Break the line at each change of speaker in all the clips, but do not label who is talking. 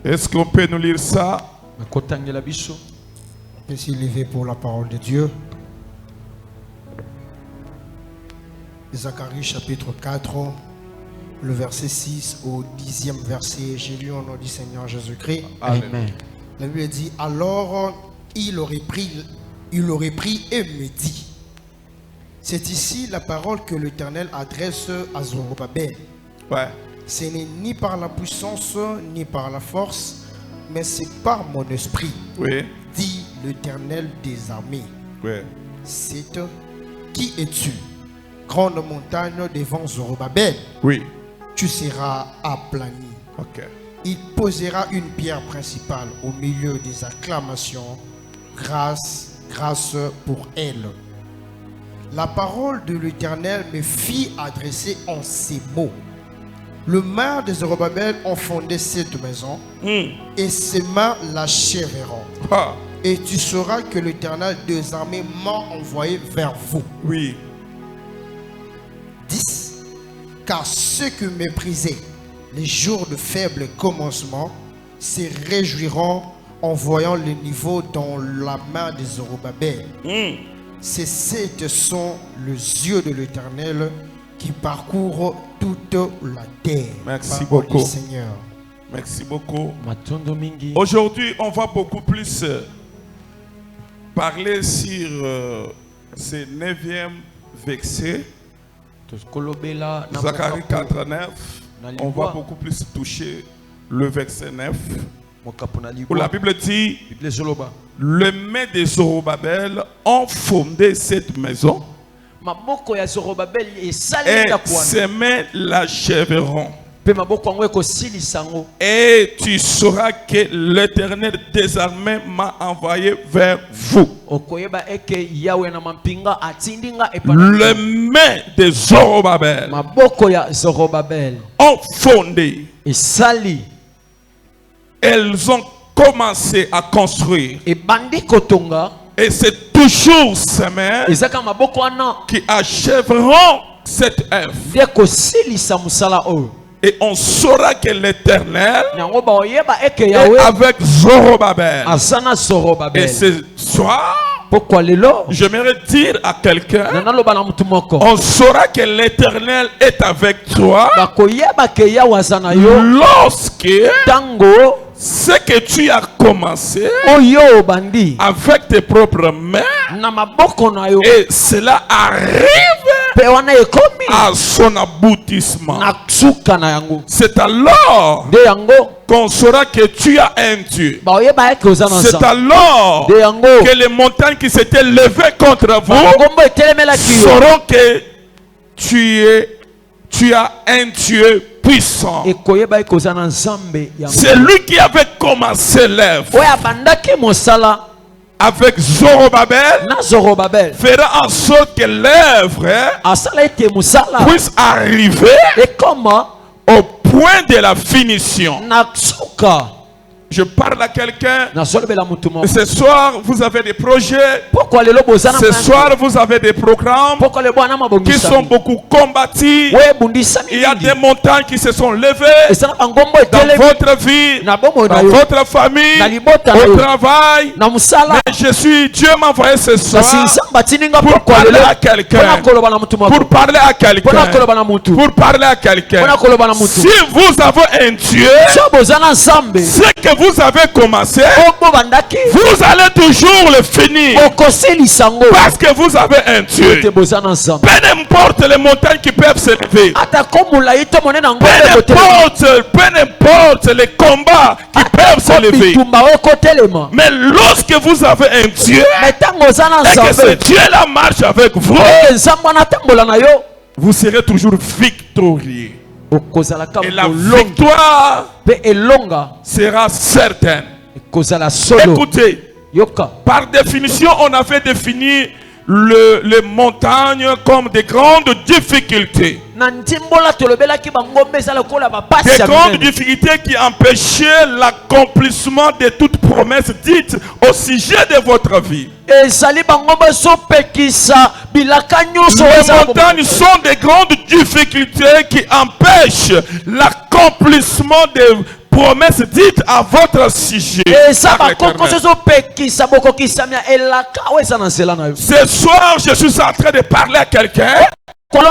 Est-ce qu'on peut nous lire ça?
On peut s'y lever pour la parole de Dieu. Zacharie chapitre 4, le verset 6 au 10e verset. J'ai lu au nom du Seigneur Jésus-Christ.
Amen.
La Bible dit, alors il aurait pris et me dit. C'est ici la parole que l'Éternel adresse à Zorobabel.
Ouais.
Ce n'est ni par la puissance, ni par la force, mais c'est par mon esprit,
Oui.
dit l'Éternel des armées.
Oui.
C'est qui es-tu, grande montagne devant Zorobabel?
Oui.
Tu seras aplani.
Ok.
Il posera une pierre principale au milieu des acclamations. Grâce, grâce pour elle. La parole de l'Éternel me fit adresser en ces mots. Le maire de Zorobabel ont fondé cette maison et ses mains l'achèveront.
Ah.
Et tu sauras que l'Éternel des armées m'a envoyé vers vous.
Oui.
10. Car ceux qui méprisaient les jours de faible commencement se réjouiront en voyant le niveau dans la main de Zorobabel. Ces sept sont les yeux de l'Éternel qui parcourent toute la terre.
Merci
Parole
beaucoup.
du Seigneur.
Merci beaucoup. Aujourd'hui, on va beaucoup plus parler sur ce 9e verset. Zacharie 4:9. On va beaucoup plus toucher le verset 9. Où la Bible dit, les mains de Zorobabel ont fondé cette maison et ses mains l'achèveront. Et tu sauras que l'Éternel des armées m'a envoyé vers vous. Les mains de Zorobabel ont fondé. Elles ont commencé à construire. Et c'est toujours ces mains qui achèveront cette œuvre. Et on saura que l'Éternel est avec Zorobabel. Et ce soir, j'aimerais dire à quelqu'un, on saura que l'Éternel est avec toi lorsque ce que tu as commencé avec tes propres mains, et cela arrive à son aboutissement. C'est alors qu'on saura que tu as un Dieu. C'est alors que les montagnes qui s'étaient levées contre vous sauront que tu as un Dieu puissant. C'est lui qui avait commencé l'œuvre avec Zorobabel, fera en sorte que l'œuvre puisse arriver au point de la finition. Je parle à quelqu'un. Ce soir, vous avez des projets. Ce soir, vous avez des programmes qui sont beaucoup combattus. Il y a des montagnes qui se sont levées dans votre vie, dans votre famille, au travail. Mais je suis, Dieu m'a envoyé ce soir pour parler à quelqu'un. Pour parler à quelqu'un. Pour parler à quelqu'un. Si vous avez un Dieu, ce que vous avez commencé, vous allez toujours le finir. Parce que vous avez un Dieu. Peu importe les montagnes qui peuvent se lever. Peu importe les combats qui peuvent se lever. Mais lorsque vous avez un Dieu et que ce Dieu-là marche avec vous, vous serez toujours victorieux. Et la victoire sera certaine. Écoutez, par définition, on avait défini les montagnes comme des grandes difficultés. Des grandes difficultés qui empêchaient l'accomplissement de toute promesse dite au sujet de votre vie. Les montagnes sont des grandes difficultés qui empêchent l'accomplissement de promesses dites à votre sujet. Par l'Éternel. Ce soir, je suis en train de parler à quelqu'un. Tel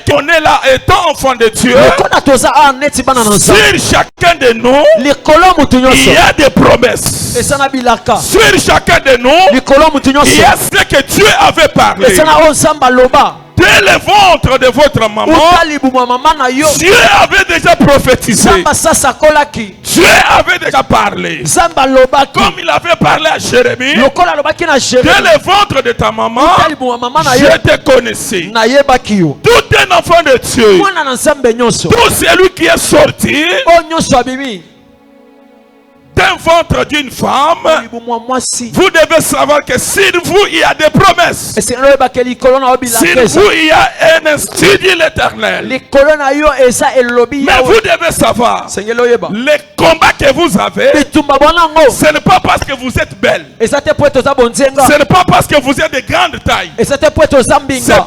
qu'on est là étant enfant de Dieu, sur chacun de nous, il y a des promesses. Sur chacun de nous, il y a ce que Dieu avait parlé. Dès le ventre de votre maman, Dieu avait déjà prophétisé. Dieu avait déjà parlé. Comme il avait parlé à Jérémie, dès le ventre de ta maman, je te connaissais. Tout un enfant de Dieu, tout celui qui est sorti d'un ventre d'une femme, vous devez savoir que sur vous il y a des promesses. Sur vous il y a un institut l'Éternel. Mais vous devez savoir, les combats que vous avez, ce n'est pas parce que vous êtes belle, ce n'est pas parce que vous êtes de grande taille, c'est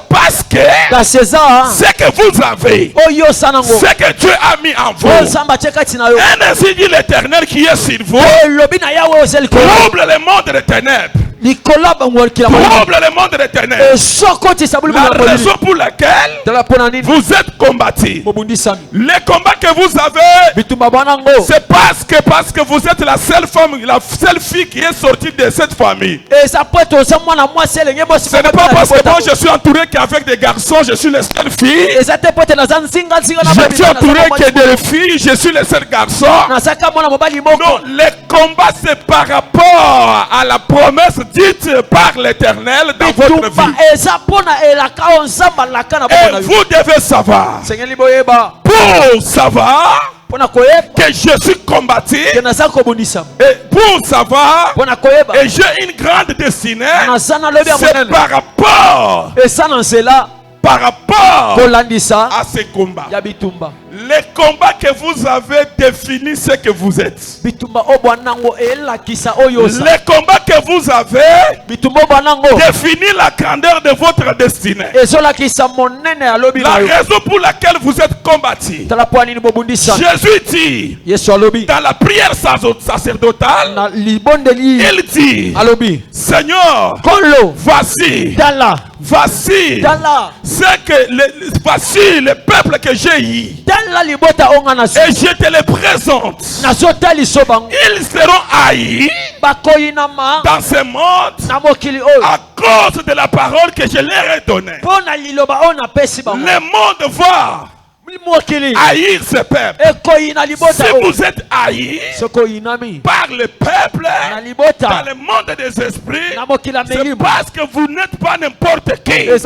parce que ce que vous avez, ce que Dieu a mis en vous, un institut l'Éternel qui est sur vous, trouble le monde des ténèbres. Trouble le monde des ténèbres. La raison pour laquelle vous êtes combattus, les combats que vous avez, c'est parce que vous êtes la seule femme, la seule fille qui est sortie de cette famille. Ce n'est pas parce que moi je suis entouré qu'avec des garçons je suis la seule fille. Je suis entouré que des filles, je suis le seul garçon. Non, les combats c'est par rapport à la promesse dite par l'Éternel dans votre vie. Et vous devez savoir, pour savoir que je suis combattu, et pour savoir et j'ai une grande destinée, c'est par rapport à ces combats. Les combats que vous avez définissent ce que vous êtes. Les combats que vous avez définissent la grandeur de votre destinée. La raison pour laquelle vous êtes combattu. Jésus dit dans la prière sacerdotale, il dit, Seigneur, voici le peuple que j'ai eu. Et je te les présente. Ils seront haïs dans ce monde à cause de la parole que je leur ai donnée. Le monde va haïr ce peuple. Si vous êtes haïs par le peuple dans le monde des esprits, c'est parce que vous n'êtes pas n'importe qui. Je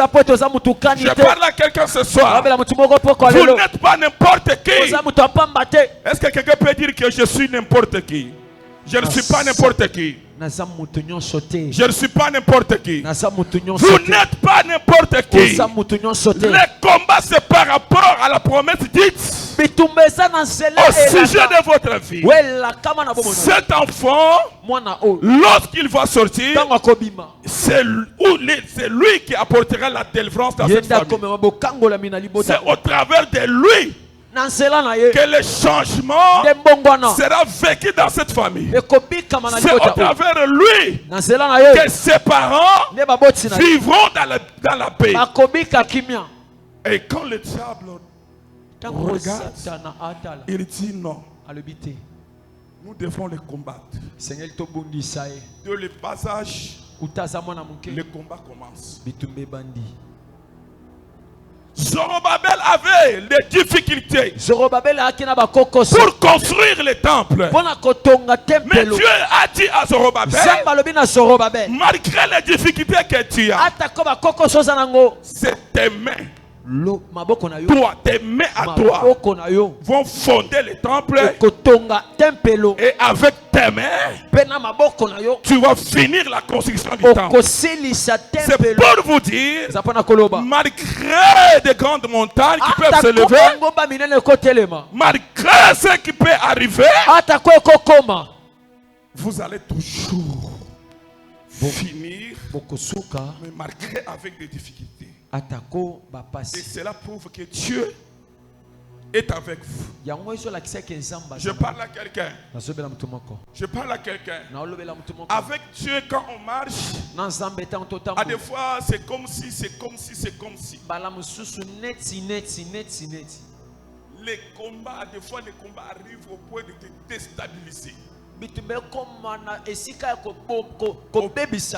parle à quelqu'un ce soir. Vous n'êtes pas n'importe qui. Est-ce que quelqu'un peut dire que je suis n'importe qui? Je ne suis pas n'importe qui. Je ne suis pas n'importe qui. Vous n'êtes pas n'importe qui. Le combat c'est par rapport à la promesse dite au sujet de votre vie. Cet enfant, lorsqu'il va sortir, c'est lui qui apportera la délivrance dans cette famille. C'est au travers de lui que le changement sera vécu dans cette famille. C'est au travers de lui que ses parents vivront dans la paix. Et quand le diable regarde, il dit non, nous devons le combattre. De le passage, le combat commence. Zorobabel avait des difficultés pour construire le temple. Mais Dieu a dit à Zorobabel, malgré les difficultés que tu as, c'est tes mains. Tes mains à toi vont fonder le temple. Et avec tes mains, tu vas finir la construction du temple. C'est pour vous dire, malgré des grandes montagnes qui peuvent se lever, malgré ce qui peut arriver, vous allez toujours finir, mais malgré avec des difficultés. Et cela prouve que Dieu est avec vous. Je parle à quelqu'un. Je parle à quelqu'un. Avec Dieu, quand on marche, à des fois, c'est comme si. Les combats, à des fois, les combats arrivent au point de te déstabiliser.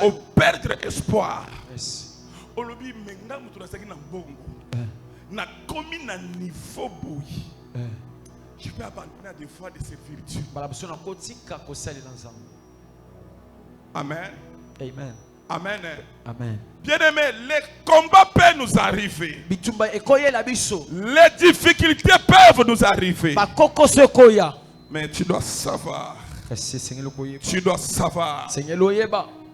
Au perdre espoir. On le dit, maintenant, na commis na niveau bouilli. Je peux abandonner des fois de ces virtudes. Amen.
Amen.
Amen.
Amen.
Bien-aimé, les combats peuvent nous arriver. Les difficultés peuvent nous arriver. Mais tu dois savoir. Tu dois savoir.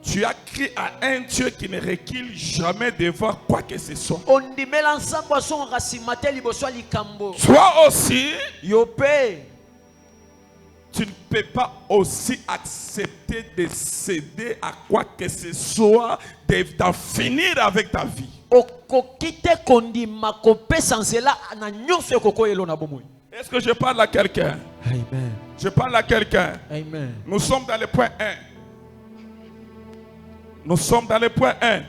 Tu as crié à un Dieu qui ne recule jamais devant quoi que ce soit. Toi aussi, tu ne peux pas aussi accepter de céder à quoi que ce soit, d'en finir avec ta vie. Est-ce que je parle à quelqu'un?
Amen.
Je parle à quelqu'un.
Amen.
Nous sommes dans le point 1. Nous sommes dans le point 1.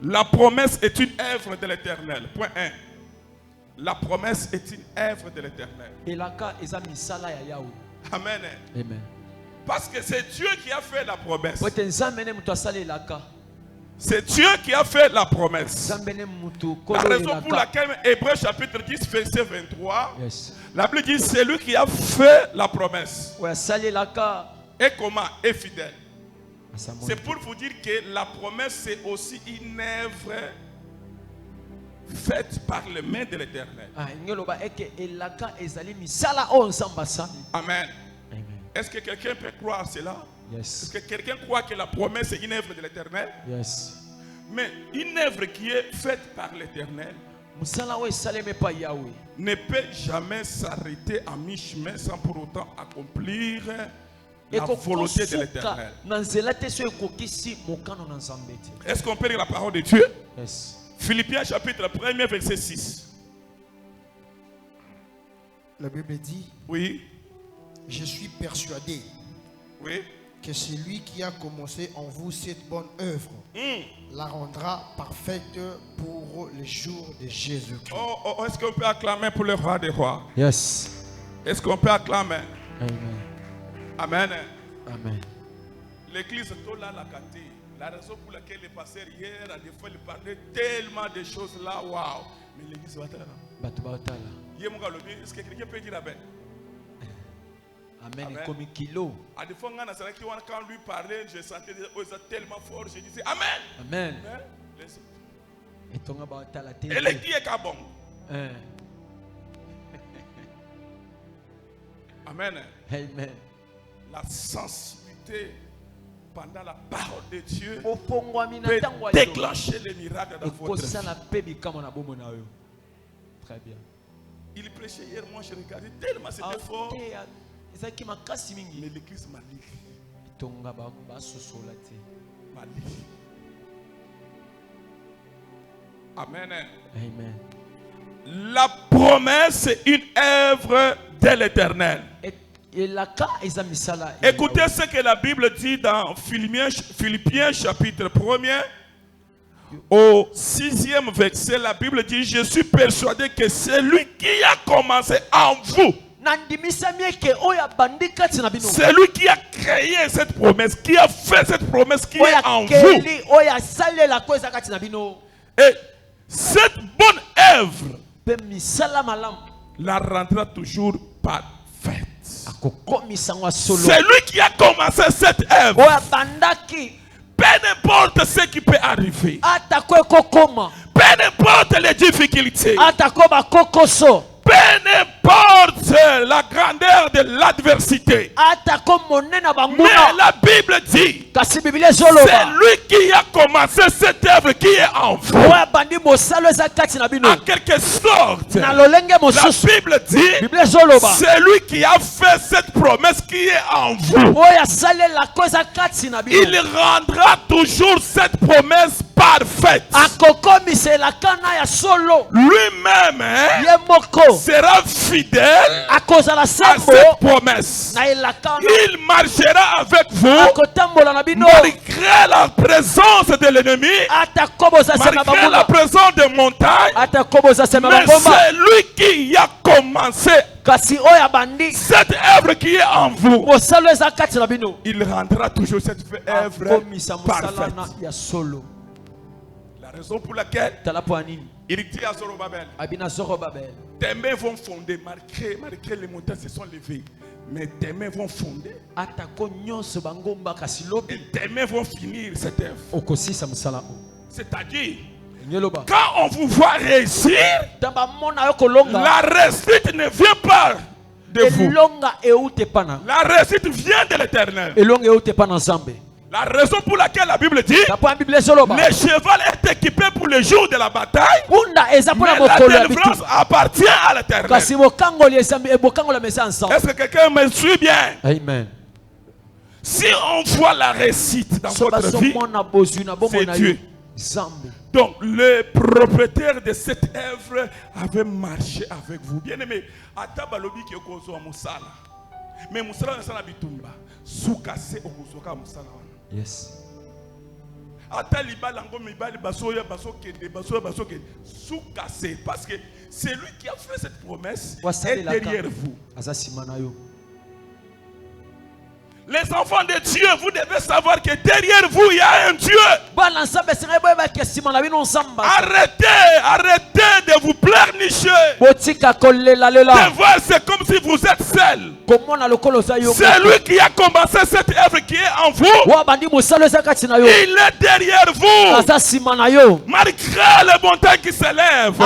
La promesse est une œuvre de l'Éternel. Point 1. La promesse est une œuvre de l'Éternel. Amen.
Amen.
Parce que c'est Dieu qui a fait la promesse. C'est Dieu qui a fait la promesse. La raison pour laquelle Hébreux chapitre 10 verset 23, la Bible dit c'est lui qui a fait la promesse. Et comment? Est fidèle. C'est pour vous dire que la promesse c'est aussi une œuvre faite par les mains de l'Éternel. Amen. Est-ce que quelqu'un peut croire cela? Est-ce que quelqu'un croit que la promesse est une œuvre de l'Éternel? Mais une œuvre qui est faite par l'Éternel ne peut jamais s'arrêter à mi-chemin sans pour autant accomplir la volonté de l'Éternel. Est-ce qu'on peut lire la parole de Dieu? Philippiens chapitre 1 verset 6.
La Bible dit,
oui,
je suis persuadé,
oui,
que celui qui a commencé en vous cette bonne œuvre la rendra parfaite pour le jour de Jésus-Christ.
Est-ce qu'on peut acclamer pour le roi des rois?
Yes.
Est-ce qu'on peut acclamer?
Amen.
Amen.
Amen.
L'église Tola Lakati, la raison pour laquelle les pasteurs hier, à des fois, ils parlaient tellement de choses là, waouh. Mais l'église va là. Est-ce que quelqu'un peut dire Amen?
Amen. Comme kilo.
À des fois, quand lui parlait, je sentais tellement fort, je disais Amen.
Amen.
Et les qui est bon. Amen.
Amen.
La sensibilité pendant la parole de Dieu peut déclencher les miracles dans votre vie.
Très bien.
Il prêchait hier, moi je regardais tellement c'était fort. Mais l'église m'a dit. Amen.
Amen.
La promesse est une œuvre de l'Éternel. Écoutez ce que la Bible dit dans Philippiens chapitre 1er. Au 6e verset, la Bible dit, je suis persuadé que c'est lui qui a commencé en vous. C'est lui qui a créé cette promesse, qui a fait cette promesse qui est en vous. Et cette bonne œuvre la rendra toujours parfaite. C'est lui qui a commencé cette œuvre. Peu importe ce qui peut arriver. Peu importe les difficultés. Peu importe la grandeur de l'adversité. Mais la Bible dit, c'est lui qui a commencé cette œuvre qui est en vous. En quelque sorte, la Bible dit, c'est lui qui a fait cette promesse qui est en vous. Il rendra toujours cette promesse parfaite. Lui-même sera fidèle à cette promesse. Il marchera avec vous malgré la présence de l'ennemi, malgré la présence des montagnes. Mais c'est lui qui a commencé cette œuvre qui est en vous. Il rendra toujours cette œuvre parfaite. La raison pour laquelle il dit à Zorobabel, tes mains vont fonder, malgré les montagnes se sont levées, mais tes mains vont fonder et tes mains vont finir cette œuvre. C'est-à-dire, quand on vous voit réussir, la réussite ne vient pas de vous. La réussite vient de l'Éternel. La raison pour laquelle la Bible dit le cheval est équipé pour le jour de la bataille, mais la délivrance appartient à l'Éternel. Est-ce que quelqu'un me suit bien?
Amen.
Si on voit la réussite dans votre vie, c'est Dieu. Donc le propriétaire de cette œuvre avait marché avec vous. Bien aimé, atabalobi ki okozo musala. Mais musala na bitumba. Sukase okozoka musala.
Yes.
Ataliba lango mibali basoya basokende sukase, parce que c'est lui qui a fait cette promesse est derrière vous. Les enfants de Dieu, vous devez savoir que derrière vous, il y a un Dieu. Arrêtez de vous pleurnicher. De voir, c'est comme si vous êtes seul. C'est lui qui a commencé cette œuvre qui est en vous. Il est derrière vous. Malgré les montagnes qui s'élèvent,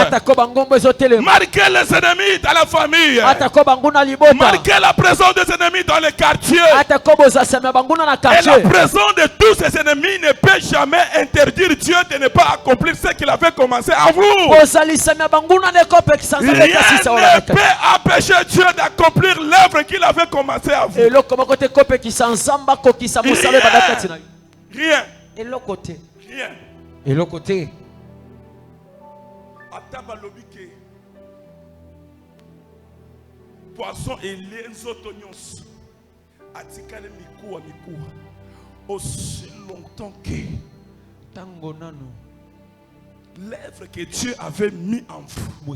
malgré les ennemis dans la famille, malgré la présence des ennemis dans les quartiers, et la présence de tous ces ennemis ne peut jamais interdire Dieu de ne pas accomplir ce qu'il avait commencé à vous. Rien ne peut empêcher Dieu d'accomplir l'œuvre qu'il avait commencé à vous. Rien. Poisson et les oignons. Aussi longtemps que l'œuvre que Dieu avait mis en vous,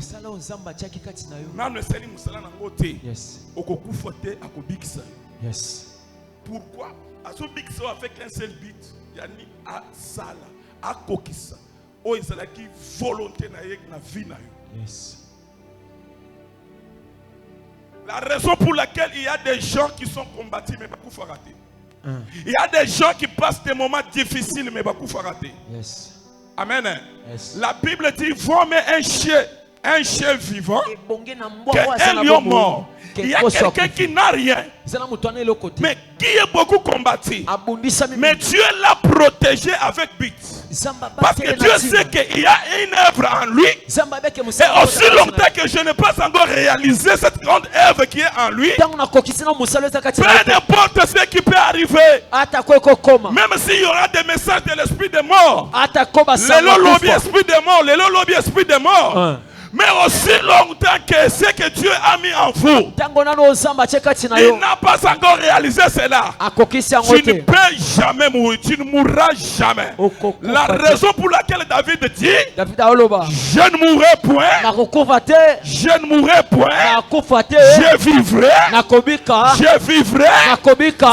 pourquoi avec un seul but, yani a sala a kokisa o ezala ki volonté na yek na vie na yo. La raison pour laquelle il y a des gens qui sont combattus mais pas raté. Il y a des gens qui passent des moments difficiles mais pas raté. Amen. La Bible dit vommer un chien vivant qu'un lion mort. Il y a quelqu'un qui n'a rien, mais qui est beaucoup combattu. Mais Dieu l'a protégé avec but. Parce que Dieu sait qu'il y a une œuvre en lui. Et aussi longtemps que je n'ai pas encore réalisé cette grande œuvre qui est en lui, peu importe ce qui peut arriver, même s'il y aura des messages de l'esprit de mort, l'esprit de mort, mais aussi longtemps que ce que Dieu a mis en vous, il n'a pas encore réalisé cela. Tu ne peux jamais mourir, tu ne mourras jamais. La raison pour laquelle David dit je ne mourrai point, je ne mourrai point, je vivrai,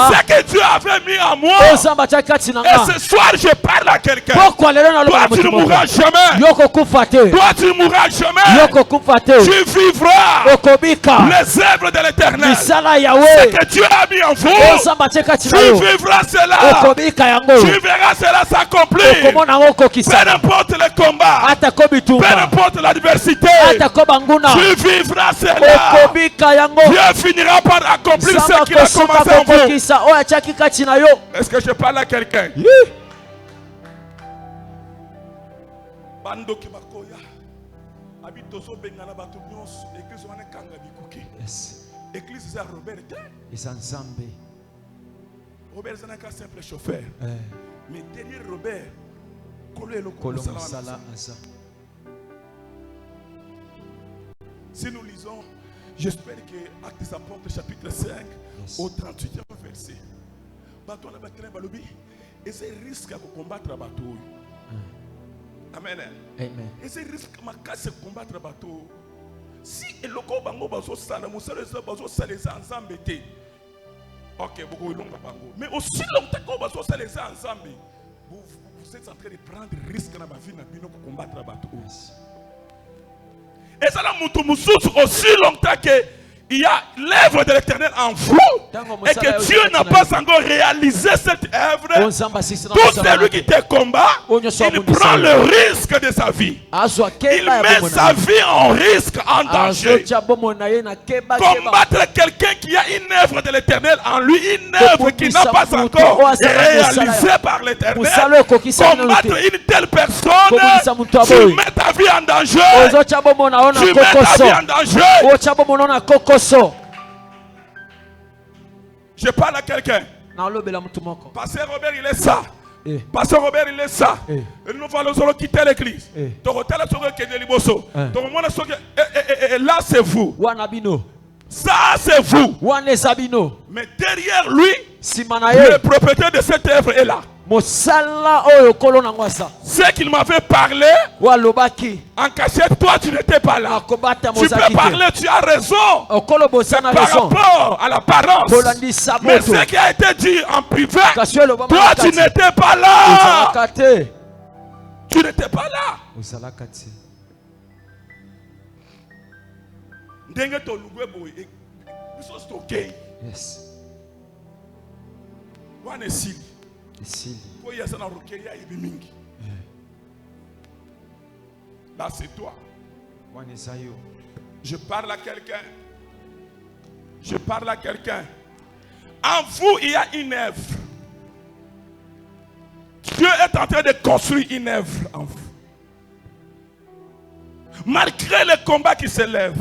ce que Dieu avait mis en moi. Et ce soir je parle à quelqu'un. Toi tu ne mourras jamais. Toi tu ne mourras jamais. Tu vivras les œuvres de l'Éternel. Ce que Dieu a mis en vous, tu vivras cela. Tu verras cela s'accomplir. Peu importe le combat, peu importe l'adversité, tu vivras cela. Dieu finira par accomplir ce qu'il a commencé en vous. Est-ce que je parle à quelqu'un? Église c'est Robert. Robert c'est un simple chauffeur. Mais derrière Robert, Si nous lisons, j'espère que Actes des Apôtres chapitre 5 au 38e verset. Et c'est risque à combattre à bateau. Amen.
Amen.
Et c'est risque à combattre à bateau. Si le loco bango bazo sala, musaleza bazo saleza ensemble. Ok, beaucoup de longs bango. Mais aussi longtemps que bazo saleza ensemble, vous êtes en train de prendre risque dans ma vie pour combattre à bateau. Et ça l'a montré aussi longtemps que il y a l'œuvre de l'Éternel en vous et que Dieu n'a pas encore réalisé cette œuvre. Tout celui qui te combat, il prend le risque de sa vie. Il met sa vie en risque, en danger. Combattre quelqu'un qui a une œuvre de l'Éternel en lui, une œuvre qui n'a pas encore réalisée par l'Éternel. Combattre une telle personne, tu mets ta vie en danger. Tu mets ta vie en danger. Je parle à quelqu'un. Pasteur Robert, il est ça. Pasteur Robert, il est ça. Nous allons quitter l'église. Là, c'est vous. Ça, c'est vous. Mais derrière lui, le propriétaire de cette œuvre est là. Ce qu'il m'avait parlé en cachette, toi tu n'étais pas là. Tu peux parler, tu as raison par rapport à l'apparence. Mais ce qui a été dit en privé, toi tu n'étais pas là. Tu n'étais pas là. Yes. Là c'est toi. Je parle à quelqu'un. Je parle à quelqu'un. En vous il y a une œuvre. Dieu est en train de construire une œuvre en vous. Malgré les combats qui s'élèvent.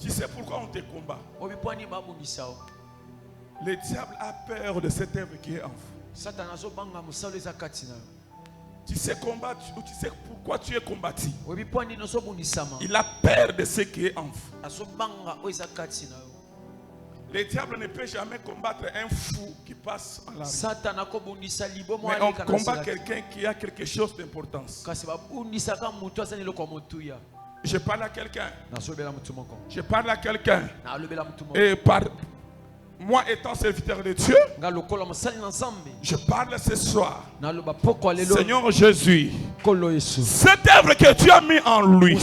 Tu sais pourquoi on te combat? Le diable a peur de cette œuvre qui est en vous. Tu sais pourquoi tu es combattu. Il a peur de ce qui est en vous. Le diable ne peut jamais combattre un fou qui passe en la rue. Mais on combat quelqu'un qui a quelque chose d'importance. Je parle à quelqu'un. Je parle à quelqu'un. Et par moi étant serviteur de Dieu, je parle ce soir. Seigneur Jésus, cette œuvre que tu as mis en lui,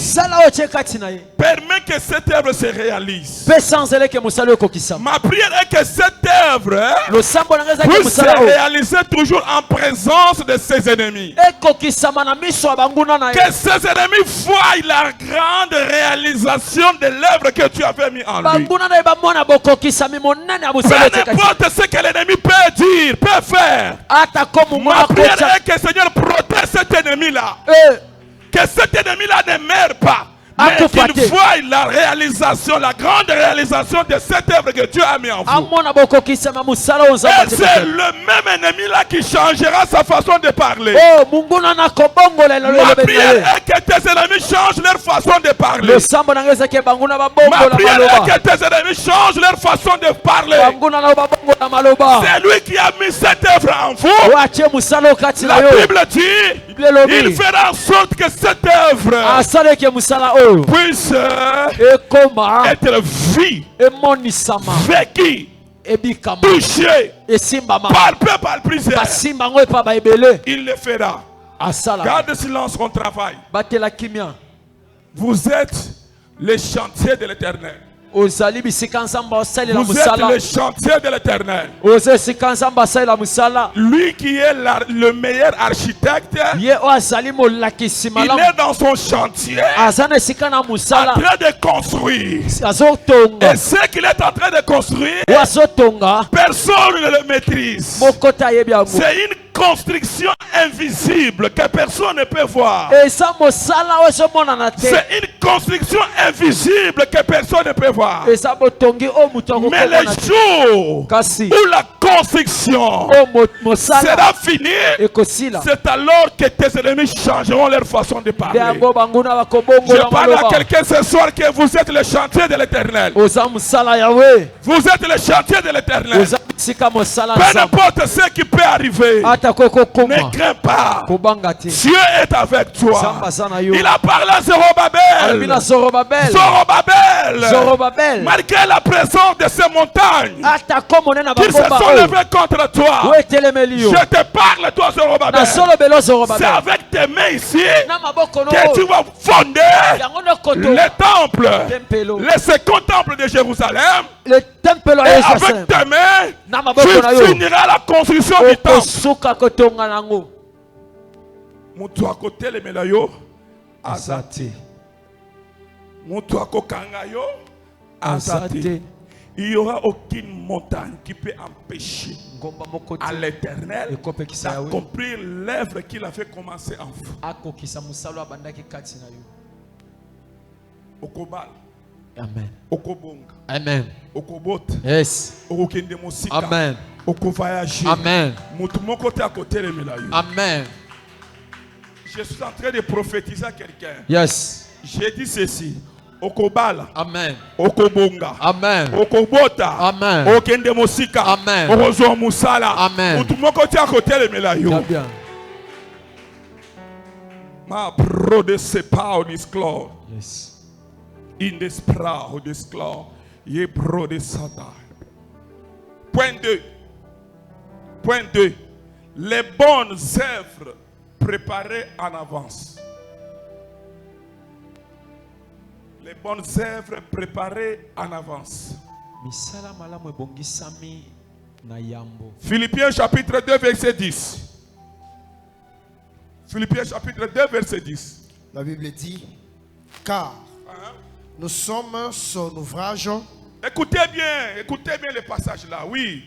permet que cette œuvre se réalise. Ma prière est que cette œuvre puisse se réaliser toujours en présence de ses ennemis. Que ses ennemis voient la grande réalisation de l'œuvre que tu avais mis en lui. Peu importe ce que l'ennemi peut dire, peut faire. Ma prière est que le Seigneur protège cet ennemi-là. Que cet ennemi-là ne meure pas. Mais qu'il voie la réalisation, la grande réalisation de cette œuvre que Dieu a mis en vous. Et c'est le même ennemi-là qui changera sa façon de parler. Ma prière est que tes ennemis changent leur façon de parler. Ma prière est que tes ennemis changent leur façon de parler. C'est lui qui a mis cette œuvre en vous. La Bible dit, il fera en sorte que cette œuvre puisse être vue, vécue, touchée, palpée par plusieurs. Il le fera. Garde silence, on travaille. Vous êtes les chantiers de l'Éternel. Vous êtes le chantier de l'Éternel. Lui qui est le meilleur architecte, il est dans son chantier en train de construire. Et ce qu'il est en train de construire, personne ne le maîtrise. C'est une construction invisible que personne ne peut voir. C'est une construction invisible que personne ne peut voir. Mais le jour où la construction sera finie, c'est alors que tes ennemis changeront leur façon de parler. Je parle à quelqu'un ce soir que vous êtes le chantier de l'Éternel. Vous êtes le chantier de l'Éternel. Peu importe ce qui peut arriver, ne crains pas. Dieu est avec toi. Il a parlé à Zorobabel. Malgré la présence de ces montagnes qui se sont levées contre toi, je te parle, toi Zorobabel. C'est avec tes mains ici que tu vas fonder le temple, le second temple de Jérusalem. Et avec tes mains, tu finiras la construction du temple. Mutu akote le melayo azate. Mutu akokanga yo azate. Il n'y aura aucune montagne qui peut empêcher à l'Éternel d'accomplir l'œuvre qu'il a fait commencer en vous. Okobal.
Amen.
Okobonga.
Amen.
Okobot.
Yes.
Okokende mosika.
Amen.
Okovoyager.
Amen.
Mutu moko te akote le melayo.
Amen.
Je suis en train de prophétiser à quelqu'un.
Yes.
J'ai dit ceci. Okobala.
Amen.
Okobonga.
Amen.
Okobota.
Amen.
Okende mosika.
Amen.
Okozo musala.
Amen.
Mutu moko te akote le melayo.
Très bien.
Ma brode se pao disclore.
Yes.
In this proud disclore. Ye brode sata. Point 2. Point 2. Les bonnes œuvres préparées en avance. Les bonnes œuvres préparées en avance. Philippiens chapitre 2 verset 10. Philippiens chapitre 2 verset 10.
La Bible dit, car nous sommes son ouvrage.
Écoutez bien le passage là, oui.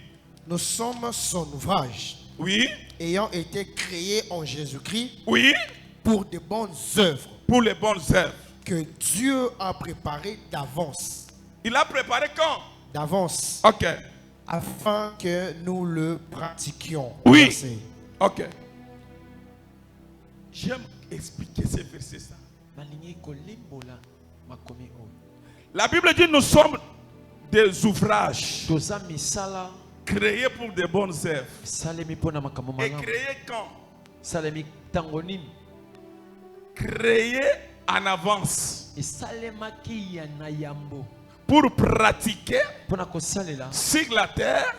Nous sommes son ouvrage.
Oui.
Ayant été créés en Jésus-Christ.
Oui.
Pour de bonnes œuvres.
Pour les bonnes œuvres.
Que Dieu a préparé d'avance.
Il a préparé quand?
D'avance.
Ok.
Afin que nous le pratiquions.
Oui.
Merci.
Ok. J'aime expliquer ces versets. Ça. La Bible dit nous sommes des ouvrages créés pour de bonnes œuvres. Et créés quand? Créés en avance. Pour pratiquer sur la terre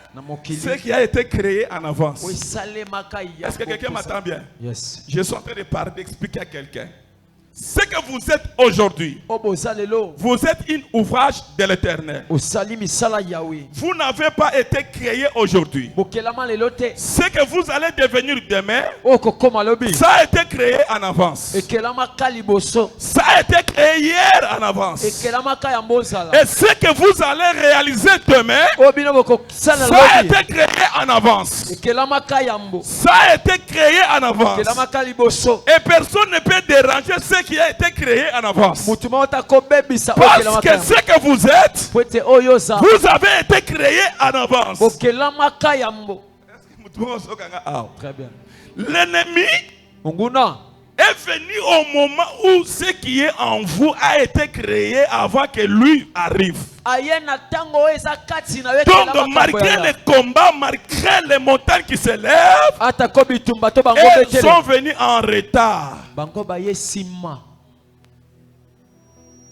ce qui a été créé en avance. Est-ce que quelqu'un m'entend bien?
Yes.
Je suis en train de parler, d'expliquer à quelqu'un. Ce que vous êtes aujourd'hui, vous êtes un ouvrage de l'Éternel. Vous n'avez pas été créé aujourd'hui. Ce que vous allez devenir demain, ça a été créé en avance. Ça a été créé hier en avance. Et ce que vous allez réaliser demain, ça a été créé en avance. Ça a été créé en avance. Et personne ne peut déranger ce qui a été créé en avance. Parce que ce que vous êtes, vous avez été créé en avance.
Très bien.
L'ennemi est venu au moment où ce qui est en vous a été créé avant que lui arrive. Donc malgré les combats, malgré les montagnes qui se lèvent, ils sont venus en retard.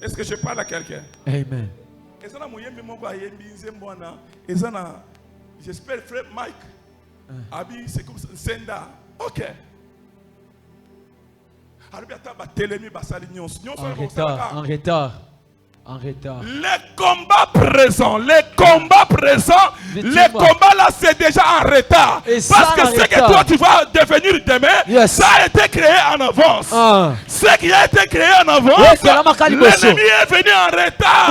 Est-ce que je parle à quelqu'un?
Amen.
J'espère frère Mike. Abi, c'est comme ça. Senda. Ok.
En retard. En retard.
Les combats présents, les combats là c'est déjà en retard.
Et
parce que ce que toi tu vas devenir demain, ça a été créé en avance. Ce qui a été créé en avance, l'ennemi est venu en retard.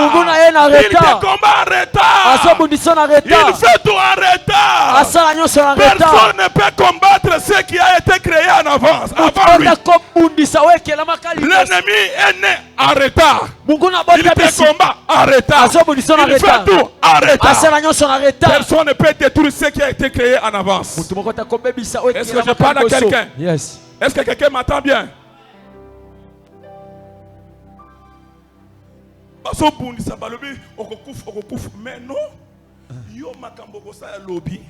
Il te combat en retard. Il fait tout en retard. Personne ne peut combattre ce qui a été créé en avance. Avant lui. L'ennemi est né en retard. Il te combat en retard. Il fait tout en retard. Personne ne peut détruire ce qui a été créé en avance. Est-ce que je parle à quelqu'un?
Yes.
Est-ce que quelqu'un m'entend bien? Mais non. Yo makambo kosa lobby.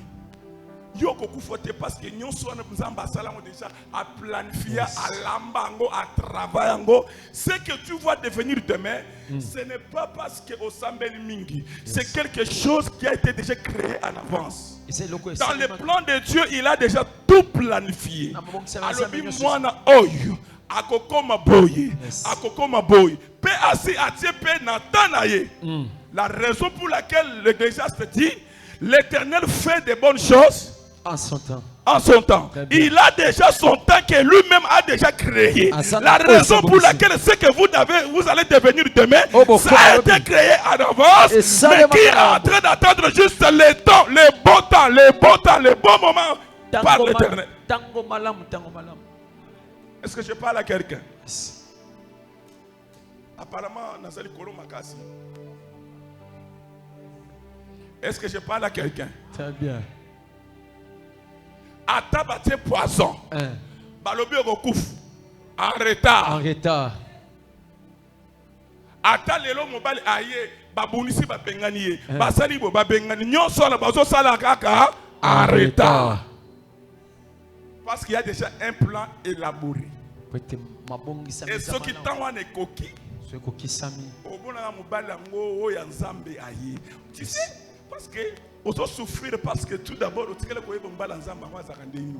Yo kokufote parce que nyon so na nzamba sala mo déjà à planifier, à lambango, à travailler. Ce que tu vas devenir demain, ce n'est pas parce que au sambeli mingi, c'est quelque chose qui a été déjà créé en avance. Dans le plan de Dieu, il a déjà tout planifié. Alobi mwana oyo akokoma boye, akokoma boye. Pe asi atie pe natanaye. La raison pour laquelle l'Ecclésiaste dit l'Éternel fait des bonnes choses
en son temps.
En son temps. Il a déjà son temps que lui-même a déjà créé. La raison pour laquelle ce que vous allez devenir demain, ça a été créé en avance, mais qui est en train d'attendre juste le temps, le bon temps, le bon temps, le bon moment par l'Éternel. Est-ce que je parle à quelqu'un? Apparemment, Nazali Kolo Makasi. Est-ce que je parle à quelqu'un?
Très bien.
Atabate poison. Balobi okouf. En retard.
En retard.
Ata lelo mobali aye babunisi ba bengani basali bo ba bengani nyonso na bazo sala kaka en retard. Parce qu'il y a déjà un plan élaboré. Et ce qui t'envoie ekoki.
Ce qui sami.
Obona mobali ngo o ya nzambe aye. Tu sais parce que on doit souffrir parce que tout d'abord, on tient le koye bomba l'ensemble bango zakandeni.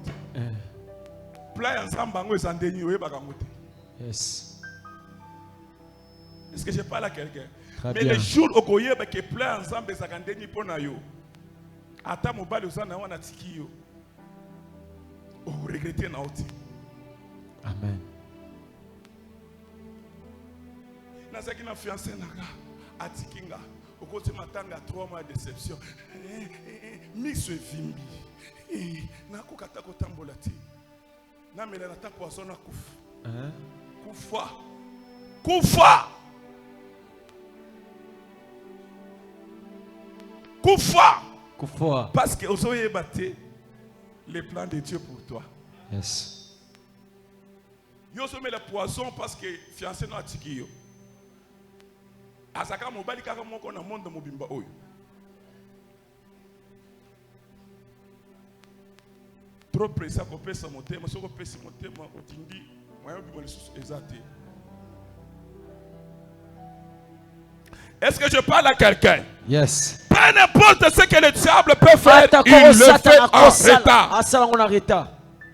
Plan ensemble bango zakandeni oye bakamote.
Yes.
Est-ce que je parle à quelqu'un? Mais le jour où koye que plan ensemble zakandeni pona yo. Ata mobali osana wana tiki yo. O regretter na oti.
Amen.
Na saki na fiancé nanga atikinga. Au côté matanga 3 mois de déception. Miso vimbi. Na kokata kotambola ti. Na mela na ta poisson na kufa. Kufa. Kufa. Kufa.
Kufa.
Parce que osoye baté les plans de Dieu pour toi.
Yes.
Yo somme le poisson parce que fiancé na atiki yo. Azaka mobali kaka moko na monde mobimba oyo. Trop pressé ko pesa motema soko pesa motema otindi moyo bimo lisusu ezate. Est-ce que je parle à quelqu'un?
Yes.
Peu n'importe ce que le diable peut faire, il le fait en retard.